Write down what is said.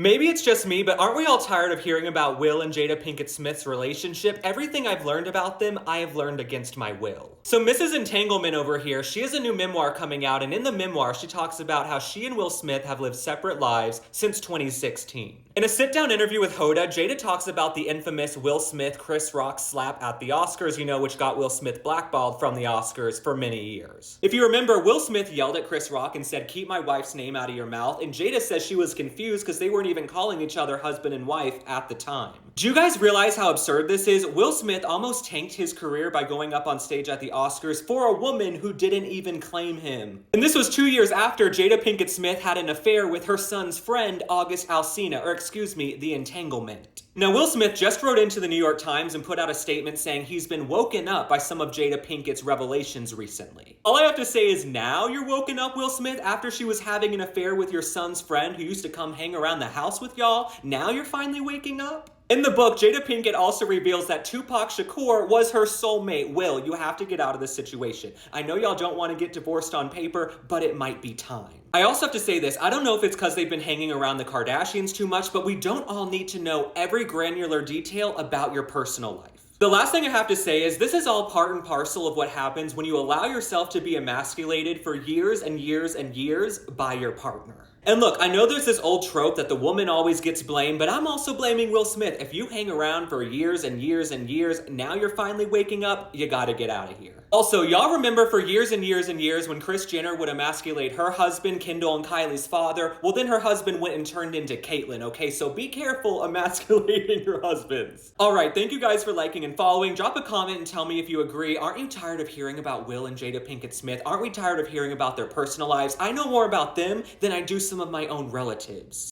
Maybe it's just me, but aren't we all tired of hearing about Will and Jada Pinkett Smith's relationship? Everything I've learned about them, I have learned against my will. So Mrs. Entanglement over here, she has a new memoir coming out, and in the memoir, she talks about how she and Will Smith have lived separate lives since 2016. In a sit-down interview with Hoda, Jada talks about the infamous Will Smith-Chris Rock slap at the Oscars, which got Will Smith blackballed from the Oscars for many years. If you remember, Will Smith yelled at Chris Rock and said, "Keep my wife's name out of your mouth," and Jada says she was confused because they weren't even calling each other husband and wife at the time. Do you guys realize how absurd this is? Will Smith almost tanked his career by going up on stage at the Oscars for a woman who didn't even claim him. And this was 2 years after Jada Pinkett Smith had an affair with her son's friend, August Alsina, the entanglement. Now, Will Smith just wrote into the New York Times and put out a statement saying he's been woken up by some of Jada Pinkett's revelations recently. All I have to say is now you're woken up, Will Smith, after she was having an affair with your son's friend who used to come hang around the house with y'all? Now you're finally waking up? In the book, Jada Pinkett also reveals that Tupac Shakur was her soulmate. Will, you have to get out of this situation. I know y'all don't want to get divorced on paper, but it might be time. I also have to say this, I don't know if it's because they've been hanging around the Kardashians too much, but we don't all need to know every granular detail about your personal life. The last thing I have to say is this is all part and parcel of what happens when you allow yourself to be emasculated for years and years and years by your partner. And look, I know there's this old trope that the woman always gets blamed, but I'm also blaming Will Smith. If you hang around for years and years and years, now you're finally waking up, you gotta get out of here. Also, y'all remember for years and years and years when Kris Jenner would emasculate her husband, Kendall and Kylie's father? Well, then her husband went and turned into Caitlyn, okay? So be careful emasculating your husbands. All right, thank you guys for liking and following. Drop a comment and tell me if you agree. Aren't you tired of hearing about Will and Jada Pinkett Smith? Aren't we tired of hearing about their personal lives? I know more about them than I do some of my own relatives.